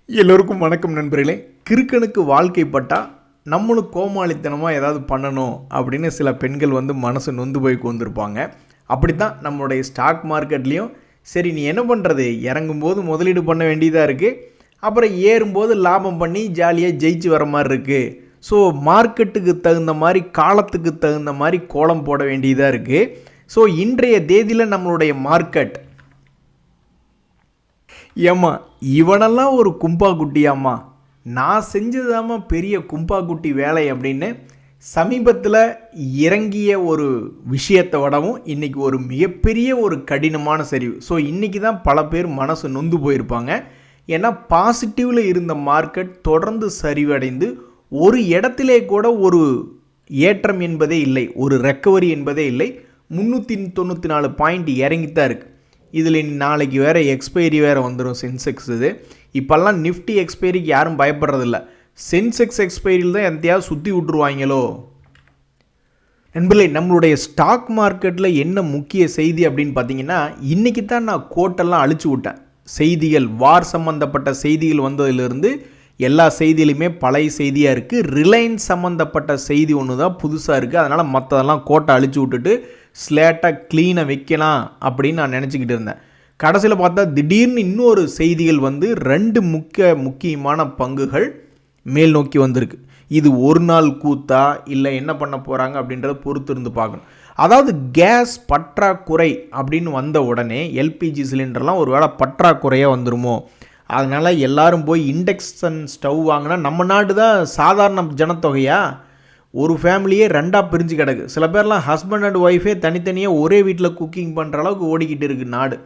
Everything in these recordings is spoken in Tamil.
எல்லோருக்கும் வணக்கம் நண்பர்களே. கிறுக்கனுக்கு வாழ்க்கைப்பட்டா நம்மளும் கோமாளித்தனமாக ஏதாவது பண்ணணும் அப்படின்னு சில பெண்கள் மனசு நொந்து போய் வந்திருப்பாங்க. அப்படி தான் நம்மளுடைய ஸ்டாக் மார்க்கெட்லேயும் சரி நீ என்ன பண்ணுறது, இறங்கும்போது முதலீடு பண்ண வேண்டியதாக இருக்குது, அப்புறம் ஏறும்போது லாபம் பண்ணி ஜாலியாக ஜெயிச்சு வர மாதிரி இருக்குது. ஸோ மார்க்கெட்டுக்கு தகுந்த மாதிரி காலத்துக்கு தகுந்த மாதிரி கோலம் போட வேண்டியதாக இருக்குது. ஸோ இன்றைய தேதியில் நம்மளுடைய மார்க்கெட் ஏம்மா இவனெல்லாம் ஒரு கும்பா குட்டியாம்மா, நான் செஞ்சதாம்மா பெரிய கும்பா குட்டி வேலை அப்படின்னு சமீபத்தில் இறங்கிய ஒரு விஷயத்தை விடவும் இன்றைக்கி ஒரு மிகப்பெரிய ஒரு கடினமான சரிவு. ஸோ இன்றைக்கி தான் பல பேர் மனசு நொந்து போயிருப்பாங்க. ஏன்னா பாசிட்டிவில் இருந்த மார்க்கெட் தொடர்ந்து சரிவடைந்து ஒரு இடத்திலே கூட ஒரு ஏற்றம் என்பதே இல்லை, ஒரு ரெக்கவரி என்பதே இல்லை. 394 பாயிண்ட் இறங்கித்தான் இருக்குது. இதில் நாளைக்கு வேறு எக்ஸ்பைரி வேறு வந்துடும் சென்செக்ஸ். இது இப்போல்லாம் நிஃப்டி எக்ஸ்பைரிக்கு யாரும் பயப்படுறதில்ல. சென்செக்ஸ் எக்ஸ்பைரியில் தான் எந்தையாவது சுற்றி விட்ருவாங்களோ. நண்பர்களே, நம்மளுடைய ஸ்டாக் மார்க்கெட்டில் என்ன முக்கிய செய்தி அப்படின்னு பார்த்தீங்கன்னா, இன்றைக்கி தான் நான் கோட்டெல்லாம் அழிச்சு விட்டேன். செய்திகள் வார் சம்மந்தப்பட்ட செய்திகள் வந்ததிலிருந்து எல்லா செய்தியிலுமே பழைய செய்தியாக இருக்குது. ரிலையன்ஸ் சம்மந்தப்பட்ட செய்தி ஒன்று தான் புதுசாக இருக்குது. அதனால் மற்றதெல்லாம் கோட்டை அழிச்சு விட்டுட்டு ஸ்லேட்டாக க்ளீனாக வைக்கலாம் அப்படின்னு நான் நினச்சிக்கிட்டு இருந்தேன். கடைசியில் பார்த்தா திடீர்னு இன்னொரு செய்திகள் ரெண்டு முக்கியமான பங்குகள் மேல் நோக்கி வந்திருக்கு. இது ஒரு நாள் கூத்தா இல்லை என்ன பண்ண போகிறாங்க அப்படின்றத பொறுத்து இருந்து பார்க்கணும். அதாவது கேஸ் பற்றாக்குறை அப்படின்னு வந்த உடனே எல்பிஜி சிலிண்டர்லாம் ஒரு வேளை பற்றாக்குறையாக வந்துடுமோ, அதனால் எல்லோரும் போய் இண்டக்ஷன் ஸ்டவ் வாங்கினா, நம்ம நாடு தான் சாதாரண ஜனத்தொகையா ஒரு ஃபேமிலியே ரெண்டாக பிரிஞ்சு கிடக்கு. சில பேர்லாம் ஹஸ்பண்ட் அண்ட் ஒய்ஃபே தனித்தனியாக ஒரே வீட்டில் குக்கிங் பண்ணுற அளவுக்கு ஓடிக்கிட்டு இருக்குது நாடு.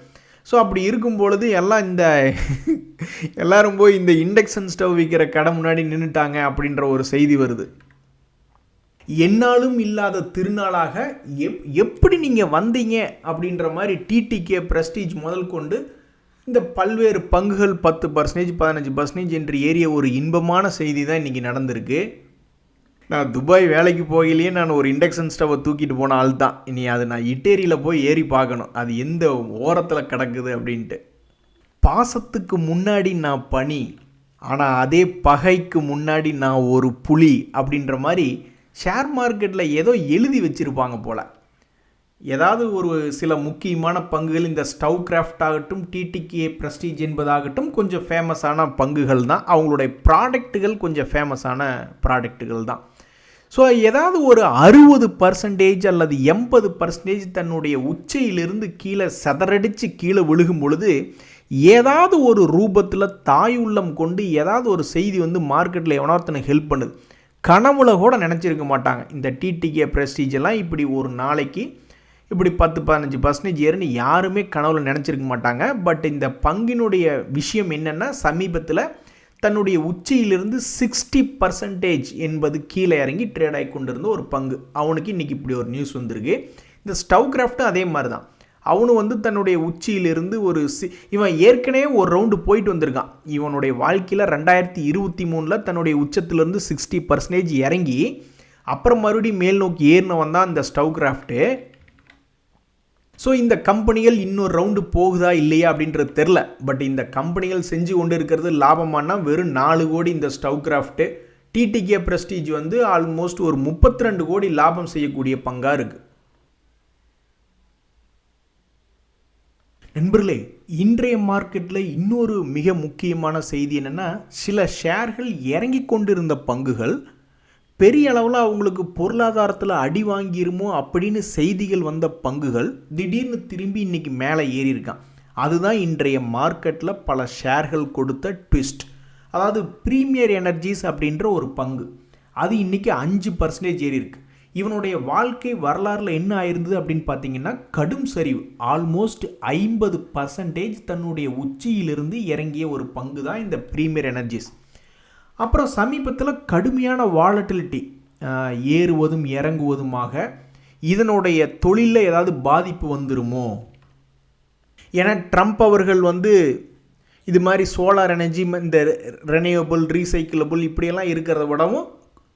ஸோ அப்படி இருக்கும் பொழுது எல்லாம் எல்லோரும் போய் இந்த இண்டக்ஷன் ஸ்டவ் விற்கிற கடை முன்னாடி நின்றுட்டாங்க அப்படின்ற ஒரு செய்தி வருது. என்னாலும் இல்லாத திருநாளாக எப்படி நீங்கள் வந்தீங்க அப்படின்ற மாதிரி டிடிகே பிரஸ்டீஜ் முதல் கொண்டு இந்த பல்வேறு பங்குகள் 10%, 15% என்று ஏறிய ஒரு இன்பமான செய்தி தான் இன்றைக்கி நடந்திருக்கு. நான் துபாய் வேலைக்கு போகலையே நான் ஒரு இண்டக்ஷன் ஸ்டவ்வை தூக்கிட்டு போன ஆள் தான். இனி அது நான் இட்டேரியில் போய் ஏறி பார்க்கணும் அது எந்த ஓரத்தில் கிடக்குது அப்படின்ட்டு. பாசத்துக்கு முன்னாடி நான் பனி, ஆனால் அதே பகைக்கு முன்னாடி நான் ஒரு புலி அப்படின்ற மாதிரி ஷேர் மார்க்கெட்டில் ஏதோ எழுதி வச்சுருப்பாங்க போல். ஏதாவது ஒரு சில முக்கியமான பங்குகள், இந்த ஸ்டவ் கிராஃப்ட் ஆகட்டும், டிடிகே பிரஸ்டீஜ் என்பதாகட்டும், கொஞ்சம் ஃபேமஸான பங்குகள் தான். அவங்களுடைய ப்ராடக்ட்டுகள் கொஞ்சம் ஃபேமஸான ப்ராடக்ட்டுகள் தான். ஸோ ஏதாவது ஒரு 60% அல்லது 80% தன்னுடைய உச்சையிலிருந்து கீழே சதறடித்து கீழே விழுகும் பொழுது ஏதாவது ஒரு ரூபத்தில் தாய் உள்ளம் கொண்டு ஏதாவது ஒரு செய்தி மார்க்கெட்டில் எவனொருத்தனுக்கு ஹெல்ப் பண்ணுது. கனவுல கூட நினச்சிருக்க மாட்டாங்க. இந்த டிடிகே பிரஸ்டீஜ் எல்லாம் இப்படி ஒரு நாளைக்கு இப்படி 10-15% ஏறுன்னு யாருமே கனவுல நினச்சிருக்க மாட்டாங்க. பட் இந்த பங்கினுடைய விஷயம் என்னென்னா, சமீபத்தில் தன்னுடைய உச்சியிலிருந்து 60% என்பது கீழே இறங்கி ட்ரேட் ஆகி கொண்டிருந்த ஒரு பங்கு, அவனுக்கு இன்றைக்கி இப்படி ஒரு நியூஸ் வந்திருக்கு. இந்த ஸ்டவ் கிராஃப்ட்டும் அதே மாதிரி தான். அவனு தன்னுடைய உச்சியிலிருந்து இவன் ஏற்கனவே ஒரு ரவுண்டு போயிட்டு வந்திருக்கான். இவனுடைய வாழ்க்கையில் 2023 தன்னுடைய உச்சத்திலிருந்து 60% இறங்கி அப்புறம் மறுபடியும் மேல் நோக்கி ஏறினவன் தான் இந்த ஸ்டவ் கிராஃப்ட்டு. ஸோ இந்த கம்பெனிகள் இன்னொரு ரவுண்டு போகுதா இல்லையா அப்படின்றது தெரில. பட் இந்த கம்பெனிகள் செஞ்சு கொண்டு இருக்கிறது லாபமானா வெறும் 4 கோடி இந்த Stove Kraft. TTK Prestige almost ஒரு 32 கோடி லாபம் செய்யக்கூடிய பங்காக இருக்குது. நண்பர்களே, இன்றைய மார்க்கெட்டில் இன்னொரு மிக முக்கியமான செய்தி என்னென்னா, சில ஷேர்கள் இறங்கி கொண்டிருந்த பங்குகள் பெரிய அளவில் அவங்களுக்கு பொருளாதாரத்தில் அடி வாங்கிருமோ அப்படின்னு செய்திகள் வந்த பங்குகள் திடீர்னு திரும்பி இன்றைக்கி மேலே ஏறியிருக்கான். அதுதான் இன்றைய மார்க்கெட்டில் பல ஷேர்கள் கொடுத்த ட்விஸ்ட். அதாவது ப்ரீமியர் எனர்ஜிஸ் அப்படின்ற ஒரு பங்கு, அது இன்றைக்கி 5% ஏறியிருக்கு. இவனுடைய வாழ்க்கை வரலாறில் என்ன ஆயிருந்தது அப்படின்னு பார்த்தீங்கன்னா, கடும் சரிவு. ஆல்மோஸ்ட் 50% தன்னுடைய உச்சியிலிருந்து இறங்கிய ஒரு பங்கு தான் இந்த ப்ரீமியர் எனர்ஜிஸ். அப்புறம் சமீபத்தில் கடுமையான வாலட்டிலிட்டி, ஏறுவதும் இறங்குவதுமாக இதனுடைய தொழிலில் ஏதாவது பாதிப்பு வந்துருமோ. ஏன்னா ட்ரம்ப் அவர்கள் இது மாதிரி சோலார் எனர்ஜி, இந்த ரெனியூவபிள், ரீசைக்கிளபிள் இப்படியெல்லாம் இருக்கிறத விடவும்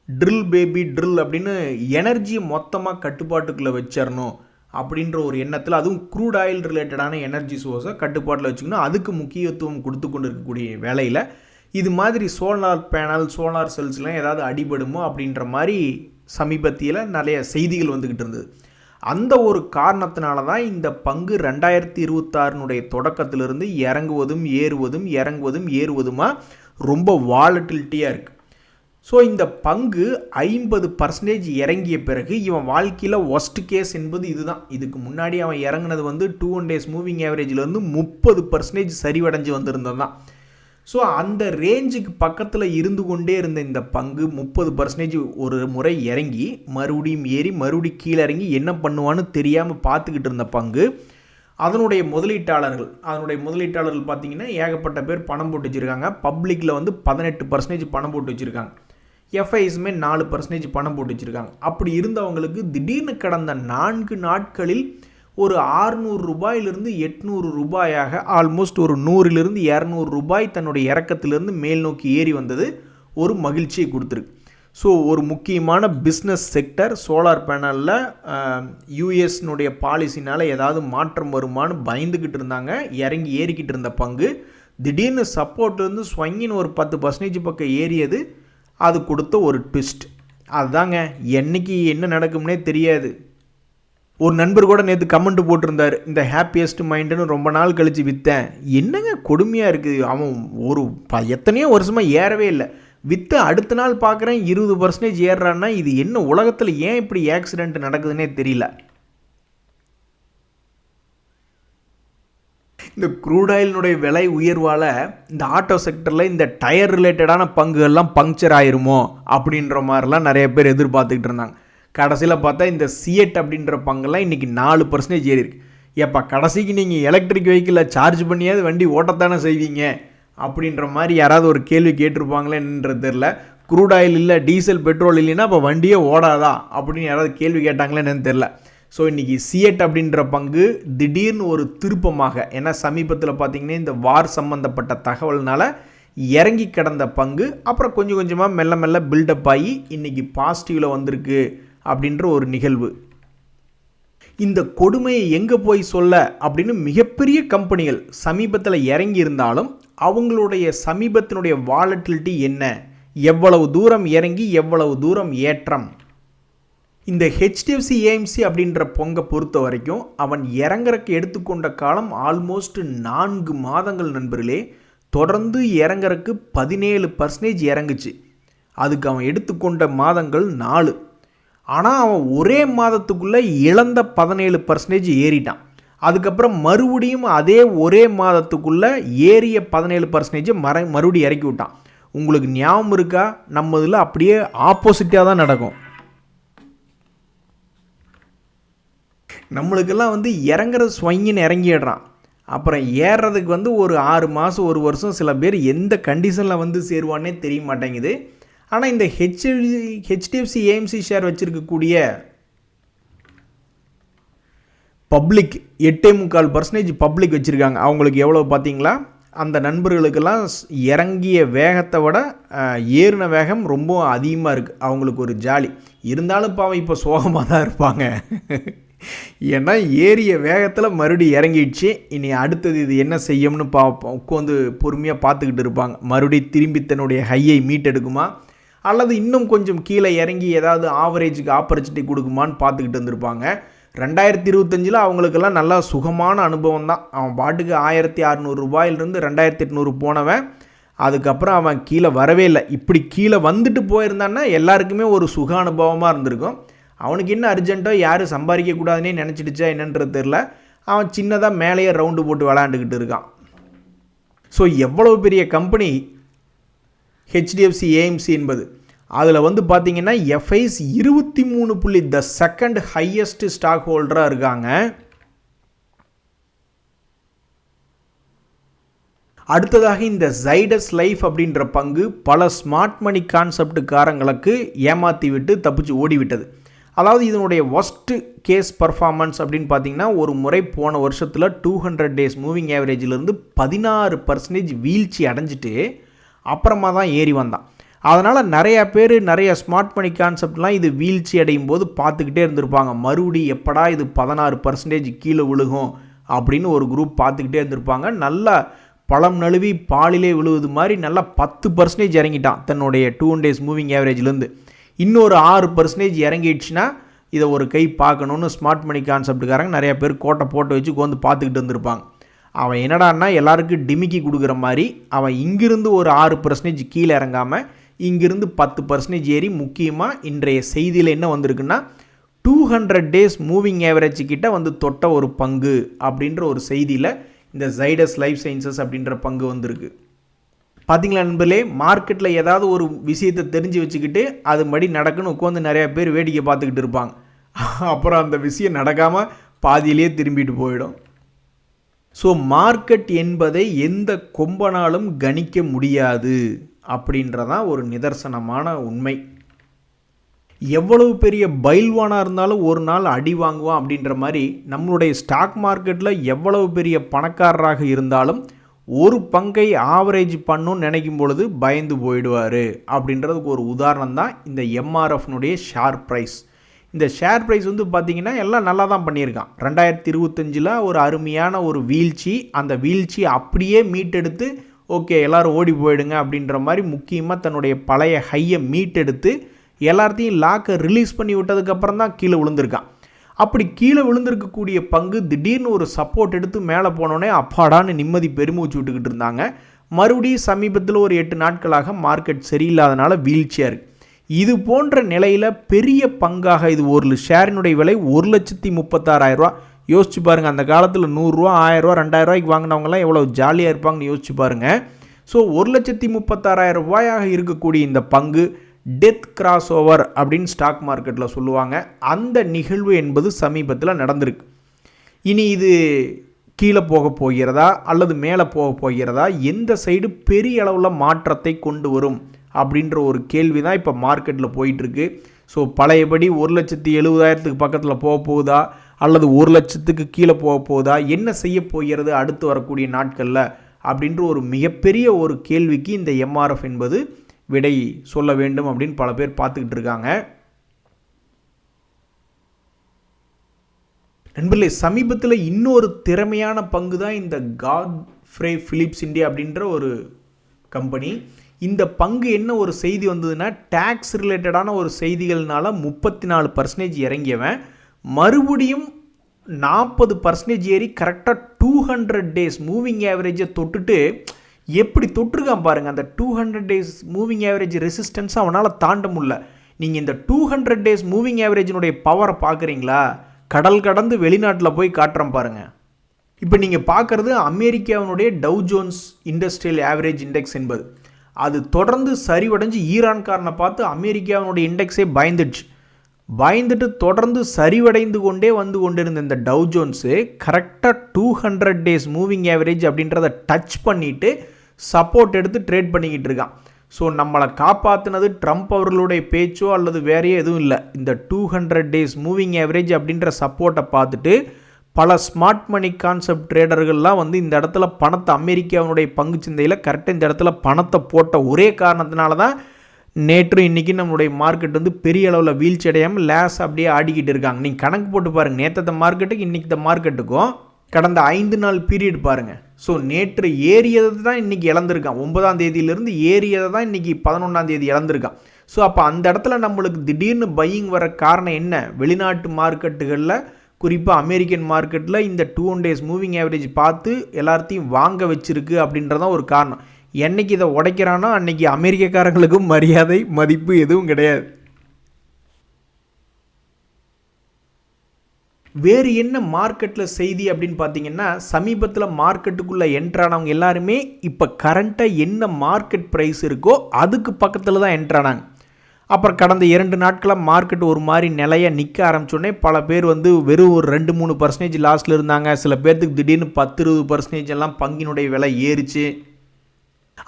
ட்ரில் அப்படின்னு எனர்ஜியை மொத்தமாக கட்டுப்பாட்டுக்குள்ளே வச்சிடணும் அப்படின்ற ஒரு எண்ணத்தில், அதுவும் க்ரூட் ஆயில் ரிலேட்டடான எனர்ஜி சோர்ஸை கட்டுப்பாட்டில் வச்சுக்கணும், அதுக்கு முக்கியத்துவம் கொடுத்து கொண்டு இருக்கக்கூடிய வேலையில் இது மாதிரி சோலார் பேனல் சோலார் செல்ஸ்லாம் ஏதாவது அடிபடுமோ அப்படின்ற மாதிரி சமீபத்தியில் நிறைய செய்திகள் வந்துக்கிட்டு இருந்தது. அந்த ஒரு காரணத்தினால தான் இந்த பங்கு 2026 தொடக்கத்திலிருந்து இறங்குவதும் ஏறுவதுமா ரொம்ப வாலட்டிலிட்டியாக இருக்குது. ஸோ இந்த பங்கு 50% இறங்கிய பிறகு இவன் வாழ்க்கையில் ஒஸ்ட் கேஸ் என்பது இதுதான். இதுக்கு முன்னாடி அவன் இறங்குனது 2 days மூவிங் ஆவரேஜிலேருந்து 30% சரிவடைஞ்சு வந்திருந்தது தான். ஸோ அந்த ரேஞ்சுக்கு பக்கத்தில் இருந்து கொண்டே இருந்த இந்த பங்கு 30% ஒரு முறை இறங்கி மறுபடியும் ஏறி மறுபடியும் கீழே இறங்கி என்ன பண்ணுவான்னு தெரியாமல் பார்த்துக்கிட்டு இருந்த பங்கு அதனுடைய முதலீட்டாளர்கள் பார்த்திங்கன்னா ஏகப்பட்ட பேர் பணம் போட்டு வச்சுருக்காங்க. பப்ளிக்கில் 18% பணம் போட்டு வச்சுருக்காங்க. எஃப்ஐஸுமே 4% பணம் போட்டு வச்சுருக்காங்க. அப்படி இருந்தவங்களுக்கு திடீர்னு கடந்த 4 நாட்களில் ஒரு 600 ரூபாயிலிருந்து 800 ரூபாயாக ஆல்மோஸ்ட் ஒரு 100லிருந்து 200 ரூபாய் தன்னுடைய இறக்கத்திலிருந்து மேல் நோக்கி ஏறி வந்தது ஒரு மகிழ்ச்சியை கொடுத்துருக்கு. ஸோ ஒரு முக்கியமான பிஸ்னஸ் செக்டர் சோலார் பேனலில் யூஎஸ்னுடைய பாலிசினால் ஏதாவது மாற்றம் வருமானு பயந்துக்கிட்டு இருந்தாங்க. இறங்கி ஏறிக்கிட்டு இருந்த பங்கு திடீர்னு சப்போர்ட்லேருந்து ஸ்வங்கின்னு ஒரு 10% பக்கம் ஏறியது. அது கொடுத்த ஒரு ட்விஸ்ட் அதுதாங்க. என்னைக்கு என்ன நடக்கும்னே தெரியாது. ஒரு நண்பர் கூட நேற்று கமெண்ட் போட்டிருந்தார், இந்த ஹாப்பியஸ்ட் மைண்டுன்னு ரொம்ப நாள் கழித்து விற்றேன். என்னங்க கொடுமையாக இருக்குது. அவன் ஒரு எத்தனையோ வருஷமாக ஏறவே இல்லை. விற்று அடுத்த நாள் பார்க்குறேன் 20% ஏறுறான்னா இது என்ன உலகத்தில் ஏன் இப்படி ஆக்சிடெண்ட் நடக்குதுன்னே தெரியல. இந்த க்ரூட் ஆயிலினுடைய விலை உயர்வால் இந்த ஆட்டோ செக்டரில் இந்த டயர் ரிலேட்டடான பங்குகள்லாம் பங்க்சர் ஆயிருமோ அப்படின்ற மாதிரிலாம் நிறைய பேர் எதிர்பார்த்துக்கிட்டு இருந்தாங்க. கடைசியில் பார்த்தா இந்த சியட் அப்படின்ற பங்கெல்லாம் இன்றைக்கி 4% ஏறி இருக்கு. ஏப்பா கடைசிக்கு நீங்கள் எலக்ட்ரிக் வெஹிக்கிளில் சார்ஜ் பண்ணியாவது வண்டி ஓட்டத்தானே செய்வீங்க அப்படின்ற மாதிரி யாராவது ஒரு கேள்வி கேட்டிருப்பாங்களேன்றது தெரில. க்ரூட் ஆயில் இல்லை, டீசல் பெட்ரோல் இல்லைன்னா அப்போ வண்டியே ஓடாதா அப்படின்னு யாராவது கேள்வி கேட்டாங்களேன்னு தெரில. ஸோ இன்றைக்கி சியட் அப்படின்ற பங்கு திடீர்னு ஒரு திருப்பமாக, ஏன்னா சமீபத்தில் பார்த்திங்கன்னா இந்த வார் சம்மந்தப்பட்ட தகவல்னால இறங்கி கிடந்த பங்கு அப்புறம் கொஞ்சம் கொஞ்சமாக மெல்ல மெல்ல பில்டப் ஆகி இன்றைக்கி பாசிட்டிவில் வந்திருக்கு அப்படின்ற ஒரு நிகழ்வு. இந்த கொடுமையை எங்கே போய் சொல்ல அப்படின்னு மிகப்பெரிய கம்பெனிகள் சமீபத்தில் இறங்கி இருந்தாலும் அவங்களுடைய சமீபத்தினுடைய வாலட்டிலிட்டி என்ன, எவ்வளவு தூரம் இறங்கி எவ்வளவு தூரம் ஏற்றம். இந்த ஹெச்டிஎஃப்சி ஏஎம்சி அப்படின்ற பொங்கை பொறுத்த வரைக்கும் அவன் இறங்குறக்கு எடுத்துக்கொண்ட காலம் ஆல்மோஸ்ட் 4 மாதங்கள் நண்பர்களே. தொடர்ந்து இறங்குறக்கு 17% இறங்குச்சு. அதுக்கு அவன் எடுத்துக்கொண்ட மாதங்கள் 4. ஆனால் அவன் ஒரே மாதத்துக்குள்ளே இழந்த 17% ஏறிட்டான். அதுக்கப்புறம் மறுபடியும் அதே ஒரே மாதத்துக்குள்ளே ஏறிய 17% மறுபடியும் இறக்கி விட்டான். உங்களுக்கு ஞாபகம் இருக்கா? நம்ம இதில் அப்படியே ஆப்போசிட்டாக தான் நடக்கும். நம்மளுக்கெல்லாம் இறங்குறது ஸ்வங்கின்னு இறங்கிடுறான். அப்புறம் ஏறுறதுக்கு ஒரு 6 மாதம் 1 வருஷம் சில பேர் எந்த கண்டிஷனில் சேருவானே தெரிய மாட்டேங்குது. ஆனால் இந்த ஹெச்டிஎஃப்சி ஏஎம்சி ஷேர் வச்சுருக்கக்கூடிய பப்ளிக் 8.25% பப்ளிக் வச்சுருக்காங்க. அவங்களுக்கு எவ்வளோ பார்த்தீங்களா? அந்த நண்பர்களுக்கெல்லாம் இறங்கிய வேகத்தை விட ஏறின வேகம் ரொம்ப அதிகமாக இருக்குது. அவங்களுக்கு ஒரு ஜாலி இருந்தாலும் பாவம் இப்போ சோகமாக தான் இருப்பாங்க. ஏன்னா ஏறிய வேகத்தில் மறுபடியும் இறங்கிடுச்சு. இனி அடுத்தது இது என்ன செய்யும்னு உட்காந்து பொறுமையாக பார்த்துக்கிட்டு இருப்பாங்க. மறுபடியும் திரும்பி தன்னுடைய ஹையை மீட்டெடுக்குமா அல்லது இன்னும் கொஞ்சம் கீழே இறங்கி ஏதாவது ஆவரேஜுக்கு ஆப்பர்ச்சுனிட்டி கொடுக்குமான்னு பார்த்துக்கிட்டு இருந்திருப்பாங்க. 2025 அவங்களுக்கெல்லாம் நல்லா சுகமான அனுபவம் தான். அவன் பாட்டுக்கு 1600 ரூபாயிலிருந்து 2800 போனவன் அதுக்கப்புறம் அவன் கீழே வரவே இல்லை. இப்படி கீழே வந்துட்டு போயிருந்தான்னா எல்லாருக்குமே ஒரு சுக அனுபவமாக இருந்திருக்கும். அவனுக்கு என்ன அர்ஜென்ட்டோ யாரும் சம்பாதிக்கக்கூடாதுன்னே நினச்சிடுச்சா என்னன்றது தெரில. அவன் சின்னதாக மேலேயே ரவுண்டு போட்டு விளாண்டுக்கிட்டு இருக்கான். ஸோ எவ்வளவு பெரிய கம்பெனி ஹெச்டிஎஃப்சி ஏஎம்சி என்பது. அதில் பார்த்தீங்கன்னா FIs 23 the second highest stock ஹோல்டராக இருக்காங்க. அடுத்ததாக இந்த ஜைடஸ் லைஃப் அப்படின்ற பங்கு பல ஸ்மார்ட் மணி கான்செப்டுக்காரங்களுக்கு ஏமாற்றி விட்டு தப்பிச்சு ஓடிவிட்டது. அதாவது இதனுடைய ஒஸ்ட் கேஸ் பர்ஃபார்மன்ஸ் அப்படின்னு பார்த்தீங்கன்னா ஒரு முறை போன வருஷத்தில் 200 டேஸ் மூவிங் ஆவரேஜிலிருந்து 16% வீழ்ச்சி அடைஞ்சிட்டு அப்புறமா தான் ஏறி வந்தான். அதனால் நிறையா பேர் நிறைய ஸ்மார்ட் மணி கான்செப்ட்லாம் இது வீழ்ச்சி அடையும் போது பார்த்துக்கிட்டே இருந்திருப்பாங்க. மறுபடி எப்படா இது 16% கீழே விழுகும் அப்படின்னு ஒரு குரூப் பார்த்துக்கிட்டே இருந்திருப்பாங்க. நல்லா பழம் நழுவி பாலிலே விழுவது மாதிரி நல்லா 10% இறங்கிட்டான் தன்னுடைய 2 days மூவிங் ஆவரேஜ்லேருந்து. இன்னொரு 6% இறங்கிடுச்சுன்னா இதை ஒரு கை பார்க்கணுன்னு ஸ்மார்ட் மணி கான்செப்டுக்காரங்க நிறையா பேர் கோட்டை போட்டு வச்சு உட்காந்து பார்த்துக்கிட்டு வந்திருப்பாங்க. அவன் என்னடான்னா எல்லாருக்கும் டிமிக்கி கொடுக்குற மாதிரி அவன் இங்கிருந்து ஒரு 6% கீழே இறங்காமல் இங்கிருந்து 10% ஏறி முக்கியமாக இன்றைய செய்தியில் என்ன வந்திருக்குன்னா 200 days மூவிங் ஆவரேஜ் கிட்ட வந்து தொட்ட ஒரு பங்கு அப்படின்ற ஒரு செய்தியில் இந்த ஜைடஸ் லைஃப் சயின்சஸ் அப்படின்ற பங்கு வந்திருக்கு. பார்த்தீங்களா நண்பர்களே, மார்க்கெட்டில் ஏதாவது ஒரு விஷயத்தை தெரிஞ்சு வச்சுக்கிட்டு அது மாதிரி நடக்குன்னு உட்காந்து நிறையா பேர் வேடிக்கை பார்த்துக்கிட்டு இருப்பாங்க. அப்புறம் அந்த விஷயம் நடக்காமல் பாதியிலே திரும்பிட்டு போயிடும். ஸோ மார்க்கெட் என்பதை எந்த கொம்பனாலும் கணிக்க முடியாது அப்படின்றதான் ஒரு நிதர்சனமான உண்மை. எவ்வளவு பெரிய பைல்வானாக இருந்தாலும் ஒரு நாள் அடி வாங்குவான் அப்படின்ற மாதிரி நம்மளுடைய ஸ்டாக் மார்க்கெட்டில் எவ்வளவு பெரிய பணக்காரராக இருந்தாலும் ஒரு பங்கை ஆவரேஜ் பண்ணணும்னு நினைக்கும் பொழுது பயந்து போயிடுவார் அப்படின்றதுக்கு ஒரு உதாரணம் தான் இந்த எம்ஆர்எஃப்னுடைய ஷேர் ப்ரைஸ். இந்த ஷேர் ப்ரைஸ் வந்து பார்த்திங்கன்னா எல்லாம் நல்லா தான் பண்ணியிருக்கான். 2025 ஒரு அருமையான ஒரு வீழ்ச்சி, அந்த வீழ்ச்சி அப்படியே மீட்டெடுத்து ஓகே எல்லோரும் ஓடி போயிடுங்க அப்படின்ற மாதிரி முக்கியமாக தன்னுடைய பழைய ஹையை மீட்டெடுத்து எல்லாத்தையும் லாக்கை ரிலீஸ் பண்ணி விட்டதுக்கப்புறம் தான் கீழே விழுந்திருக்கான். அப்படி கீழே விழுந்திருக்கக்கூடிய பங்கு திடீர்னு ஒரு சப்போர்ட் எடுத்து மேலே போனோடனே அப்பாடான்னு நிம்மதி பெருமூச்சு விட்டுக்கிட்டு இருந்தாங்க. மறுபடியும் சமீபத்தில் ஒரு 8 நாட்களாக மார்க்கெட் சரியில்லாதனால வீழ்ச்சியாக இருக்குது. இது போன்ற நிலையில் பெரிய பங்காக இது ஒரு ஷேரினுடைய விலை 1,36,000 யோசிச்சு பாருங்கள். அந்த காலத்தில் 100 ரூபா 1000 ரூபா 2000 ரூபாய்க்கு வாங்கினவங்கலாம் எவ்வளோ ஜாலியாக இருப்பாங்கன்னு யோசிச்சு பாருங்கள். ஸோ 1,36,000 ரூபாயாக இருக்கக்கூடிய இந்த பங்கு டெத் கிராஸ் ஓவர் அப்படின்னு ஸ்டாக் மார்க்கெட்டில் சொல்லுவாங்க. அந்த நிகழ்வு என்பது சமீபத்தில் நடந்திருக்கு. இனி இது கீழே போக போகிறதா அல்லது மேலே போக போகிறதா, எந்த சைடு பெரிய அளவில் மாற்றத்தை கொண்டு வரும் அப்படின்ற ஒரு கேள்வி தான் இப்போ மார்க்கெட்டில் போயிட்டுருக்கு. ஸோ பழையபடி 1,70,000 பக்கத்தில் போக போகுதா அல்லது 1,00,000 கீழே போக போகுதா, என்ன செய்ய போகிறது அடுத்து வரக்கூடிய நாட்களில் அப்படின்ற ஒரு மிகப்பெரிய ஒரு கேள்விக்கு இந்த எம்ஆர்எஃப் என்பது விடை சொல்ல வேண்டும் அப்படின்னு பல பேர் பார்த்துக்கிட்டு இருக்காங்க. நண்பர்களே, சமீபத்தில் இன்னொரு திறமையான பங்கு தான் இந்த காட்ஃப்ரே பிலிப்ஸ் இந்தியா அப்படின்ற ஒரு கம்பெனி. இந்த பங்கு என்ன ஒரு செய்தி வந்ததுன்னா, டேக்ஸ் ரிலேட்டடான ஒரு செய்திகள்னால 34% இறங்கியவன் மறுபடியும் 40% ஏறி கரெக்டாக 200 days மூவிங் ஆவரேஜை தொட்டுட்டு எப்படி தொட்டிருக்கான் பாருங்கள். அந்த 200 days மூவிங் ஆவரேஜ் ரெசிஸ்டன்ஸை அவனால் தாண்ட முடியல. நீங்கள் இந்த 200 days மூவிங் ஆவரேஜினுடைய பவரை பார்க்குறீங்களா? கடல் கடந்து வெளிநாட்டில் போய் காட்டுறோம் பாருங்கள். இப்போ நீங்கள் பார்க்குறது அமெரிக்காவினுடைய tau Jones industrial average index என்பது. அது தொடர்ந்து சரிவடைஞ்சு ஈரான்காரனை பார்த்து அமெரிக்காவினுடைய இண்டெக்ஸே பயந்துட்டு தொடர்ந்து சரிவடைந்து கொண்டே வந்து கொண்டிருந்த இந்த டவ் ஜோன்ஸு கரெக்டாக 200 days மூவிங் ஆவரேஜ் அப்படின்றத டச் பண்ணிவிட்டு சப்போர்ட் எடுத்து ட்ரேட் பண்ணிக்கிட்டு இருக்கான். ஸோ நம்மளை காப்பாற்றினது ட்ரம்ப் அவர்களுடைய பேச்சோ அல்லது வேறையோ எதுவும் இல்லை. இந்த 200 days மூவிங் ஆவரேஜ் அப்படின்ற சப்போர்ட்டை பார்த்துட்டு பல ஸ்மார்ட் மணி கான்செப்ட் ட்ரேடர்கள்லாம் வந்து இந்த இடத்துல பணத்தை அமெரிக்காவினுடைய பங்கு சந்தையில் கரெக்டாக இந்த இடத்துல பணத்தை போட்ட ஒரே காரணத்தினால தான் நேற்று இன்றைக்கி நம்மளுடைய மார்க்கெட் வந்து பெரிய அளவில் வீழ்ச்சி அடையாமல் லேஸ் அப்படியே ஆடிக்கிட்டு இருக்காங்க. நீங்கள் கணக்கு போட்டு பாருங்கள், நேற்று மார்க்கெட்டுக்கு இன்றைக்கி இந்த மார்க்கெட்டுக்கும் கடந்த 5 நாள் பீரியட் பாருங்கள். ஸோ நேற்று ஏறியதை தான் இன்றைக்கி இழந்திருக்கான். 9ஆம் தேதியிலிருந்து ஏறியதை தான் இன்றைக்கி 11ஆம் தேதி இழந்திருக்கான். ஸோ அப்போ அந்த இடத்துல நம்மளுக்கு திடீர்னு பையிங் வர காரணம் என்ன? வெளிநாட்டு மார்க்கெட்டுகளில் குறிப்பாக அமெரிக்கன் மார்க்கெட்டில் இந்த 200 days மூவிங் ஆவரேஜ் பார்த்து எல்லாத்தையும் வாங்க வச்சிருக்கு அப்படின்றதான் ஒரு காரணம். என்னைக்கு இதை உடைக்கிறானோ அன்றைக்கி அமெரிக்கக்காரங்களுக்கும் மரியாதை மதிப்பு எதுவும் கிடையாது. வேறு என்ன மார்க்கெட்டில் செய்தி அப்படின்னு பார்த்தீங்கன்னா, சமீபத்தில் மார்க்கெட்டுக்குள்ளே என்ட்ரானவங்க எல்லாருமே இப்போ கரண்ட்டாக என்ன மார்க்கெட் ப்ரைஸ் இருக்கோ அதுக்கு பக்கத்தில் தான் என்ட்ரானாங்க. அப்புறம் கடந்த 2 நாட்களாக மார்க்கெட் ஒரு மாதிரி நிலையாக நிற்க ஆரம்பிச்சோடனே பல பேர் வந்து வெறும் ஒரு 2-3% லாஸில் இருந்தாங்க. சில பேர்த்துக்கு திடீர்னு 10-20% எல்லாம் பங்கினுடைய விலை ஏறிச்சு.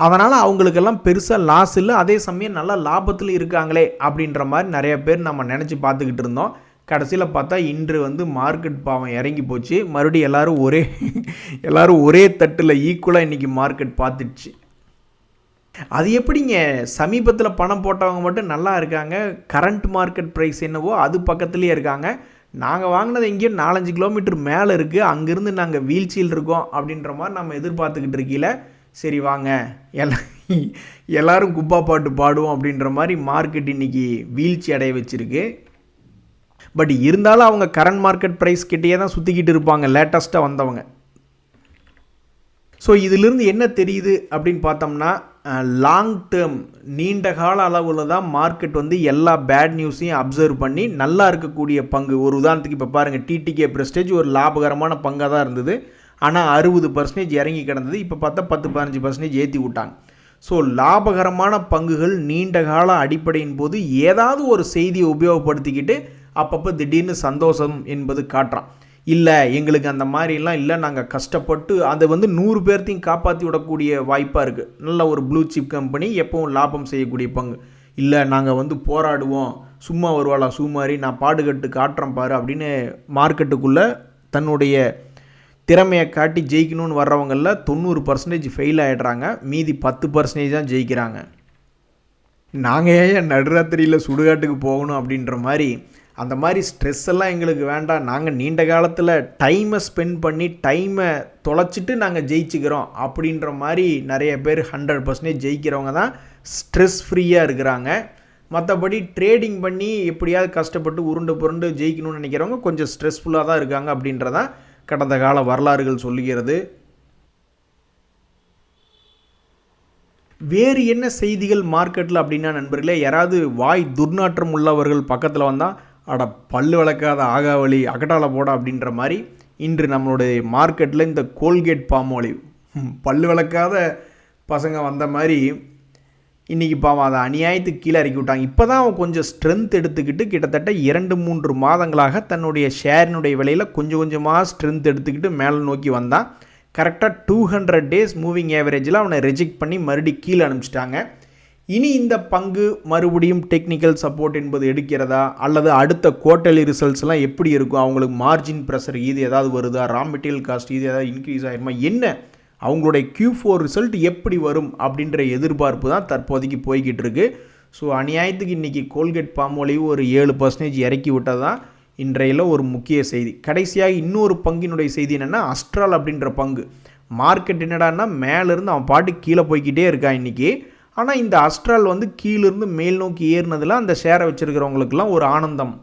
அதனால் அவங்களுக்கெல்லாம் பெருசாக லாஸ் இல்லை, அதே சமயம் நல்லா லாபத்தில் இருக்காங்களே அப்படின்ற மாதிரி நிறைய பேர் நம்ம நினச்சி பார்த்துக்கிட்டு இருந்தோம். கடைசியில் பார்த்தா இன்று வந்து மார்க்கெட் பாவம் இறங்கி போச்சு. மறுபடியும் எல்லோரும் ஒரே தட்டில் ஈக்குவலாக இன்றைக்கி மார்க்கெட் பார்த்துடுச்சு. அது எப்படிங்க சமீபத்தில் பணம் போட்டவங்க மட்டும் நல்லா இருக்காங்க, கரண்ட் மார்க்கெட் ப்ரைஸ் என்னவோ அது பக்கத்துலேயே இருக்காங்க, நாங்கள் வாங்கினது எங்கேயோ 4-5 கிலோமீட்டர் மேலே இருக்குது, அங்கேருந்து நாங்கள் வீழ்ச்சியில் இருக்கோம் அப்படின்ற மாதிரி நம்ம எதிர்பார்த்துக்கிட்டு இருக்கையில் சரி வாங்க எல்லாரும் குப்பா பாட்டு பாடுவோம் அப்படின்ற மாதிரி மார்க்கெட் இன்றைக்கி வீழ்ச்சி அடைய வச்சுருக்கு. பட் இருந்தாலும் அவங்க கரண்ட் மார்க்கெட் ப்ரைஸ் கிட்டேயே தான் சுற்றிக்கிட்டு இருப்பாங்க லேட்டஸ்ட்டாக வந்தவங்க. ஸோ இதிலிருந்து என்ன தெரியுது அப்படின்னு பார்த்தோம்னா, லாங் டேர்ம் நீண்ட கால அளவில் தான் மார்க்கெட் வந்து எல்லா பேட் நியூஸையும் அப்சர்வ் பண்ணி நல்லா இருக்கக்கூடிய பங்கு. ஒரு உதாரணத்துக்கு இப்போ பாருங்கள், டிடிகே பிரஸ்டேஜ் ஒரு லாபகரமான பங்காக தான் இருந்தது, ஆனால் 60% இறங்கி கிடந்தது. இப்போ பார்த்தா 10-15% ஏற்றி விட்டாங்க. ஸோ லாபகரமான பங்குகள் நீண்ட கால அடிப்படையின் போது ஏதாவது ஒரு செய்தியை உபயோகப்படுத்திக்கிட்டு அப்பப்போ திடீர்னு சந்தோஷம் என்பது காட்டுறான். இல்லை எங்களுக்கு அந்த மாதிரிலாம் இல்லை, நாங்கள் கஷ்டப்பட்டு அதை வந்து 100 பேர்த்தையும் காப்பாற்றி விடக்கூடிய வாய்ப்பாக இருக்குது. நல்ல ஒரு ப்ளூ சிப் கம்பெனி, எப்பவும் லாபம் செய்யக்கூடிய பங்கு. இல்லை நாங்கள் வந்து போராடுவோம், சும்மா வருவாளா சுமாரி, நான் பாடுகட்டு காட்டுறேன் பாரு அப்படின்னு மார்க்கெட்டுக்குள்ளே தன்னுடைய திறமையை காட்டி ஜெயிக்கணும்னு வர்றவங்களில் 90% ஃபெயில் ஆகிடுறாங்க, மீதி 10% தான் ஜெயிக்கிறாங்க. நாங்கள் ஏன் நடுராத்திரியில் சுடுகாட்டுக்கு போகணும் அப்படின்ற மாதிரி, அந்த மாதிரி ஸ்ட்ரெஸ் எல்லாம் எங்களுக்கு வேண்டாம், நாங்கள் நீண்ட காலத்தில் டைமை ஸ்பெண்ட் பண்ணி டைமை தொலைச்சிட்டு நாங்கள் ஜெயிச்சுக்கிறோம் அப்படின்ற மாதிரி நிறைய பேர் 100% ஜெயிக்கிறவங்க தான் ஸ்ட்ரெஸ் ஃப்ரீயாக இருக்கிறாங்க. மற்றபடி ட்ரேடிங் பண்ணி எப்படியாவது கஷ்டப்பட்டு உருண்டு புரண்டு ஜெயிக்கணும்னு நினைக்கிறவங்க கொஞ்சம் ஸ்ட்ரெஸ்ஃபுல்லாக தான் இருக்காங்க அப்படின்றதான் கடந்த கால வரலாறுகள் சொல்லுகிறது. வேறு என்ன செய்திகள் மார்க்கெட்டில் அப்படின்னா நண்பர்களே, யாராவது வாய் துர்நாற்றம் உள்ளவர்கள் பக்கத்தில் வந்தால் அட பல்லு விளக்காத ஆகாவளி அகட்டால போட அப்படின்ற மாதிரி இன்று நம்மளுடைய மார்க்கெட்டில் இந்த கோல்கேட் பாமோலிவ் பல்லு விளக்காத பசங்க வந்த மாதிரி இன்றைக்கி பாவம் அதை அநியாயத்துக்கு கீழே இறக்கி விட்டாங்க. இப்போ தான் அவன் கொஞ்சம் ஸ்ட்ரென்த் எடுத்துக்கிட்டு கிட்டத்தட்ட 2-3 மாதங்களாக தன்னுடைய ஷேரினுடைய விலையில் கொஞ்சம் கொஞ்சமாக ஸ்ட்ரென்த் எடுத்துக்கிட்டு மேலே நோக்கி வந்தான். கரெக்டாக 200 டேஸ் மூவிங் ஆவரேஜில் அவனை ரிஜெக்ட் பண்ணி மறுபடியும் கீழே அனுப்பிச்சிட்டாங்க. இனி இந்த பங்கு மறுபடியும் டெக்னிக்கல் சப்போர்ட் என்பது எடுக்கிறதா, அல்லது அடுத்த குவார்ட்டர்லி ரிசல்ட்ஸ்லாம் எப்படி இருக்கும், அவங்களுக்கு மார்ஜின் ப்ரெஷர் இது ஏதாவது வருதா, ரா மெட்டீரியல் காஸ்ட் இது ஏதாவது இன்க்ரீஸ் ஆகிருமா, என்ன அவங்களுடைய Q4 ரிசல்ட் எப்படி வரும் அப்படின்ற எதிர்பார்ப்பு தான் தற்போதைக்கு போய்கிட்டு இருக்கு. ஸோ அநியாயத்துக்கு இன்றைக்கி கோல்கேட் பாமோலிவ் ஒரு 7% இறக்கி விட்டது தான் இன்றையில் ஒரு முக்கிய செய்தி. கடைசியாக இன்னொரு பங்கினுடைய செய்தி என்னென்னா, அஸ்ட்ரால் அப்படின்ற பங்கு. மார்க்கெட் என்னடான்னா மேலேருந்து அவன் பாட்டு கீழே போய்கிட்டே இருக்கான் இன்றைக்கி. ஆனால் இந்த அஸ்ட்ரால் வந்து கீழிருந்து மேல் நோக்கி ஏறினதில் அந்த ஷேரை வச்சுருக்கிறவங்களுக்கெல்லாம் ஒரு ஆனந்தம்.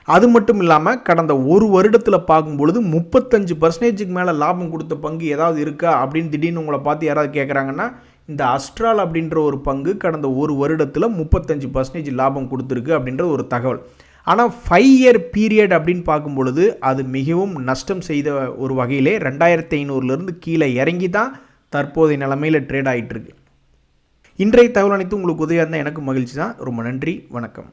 அது மட்டும் இல்லாமல் கடந்த ஒரு வருடத்தில் பார்க்கும்பொழுது 35%க்கு மேலே லாபம் கொடுத்த பங்கு ஏதாவது இருக்கா அப்படின்னு திடீர்னு உங்களை பார்த்து யாராவது கேட்குறாங்கன்னா, இந்த அஸ்ட்ரால் அப்படின்ற ஒரு பங்கு கடந்த ஒரு வருடத்தில் 35% லாபம் கொடுத்துருக்கு அப்படின்ற ஒரு தகவல். ஆனால் 5 இயர் பீரியட் அப்படின்னு பார்க்கும்பொழுது அது மிகவும் நஷ்டம் செய்த ஒரு வகையிலே 2500லேருந்து கீழே இறங்கி தான் தற்போதைய நிலைமையில் ட்ரேட் ஆகிட்டுருக்கு. இன்றைய தகவல் அனைத்து உங்களுக்கு உதவியாக இருந்தால் எனக்கு மகிழ்ச்சி தான். ரொம்ப நன்றி, வணக்கம்.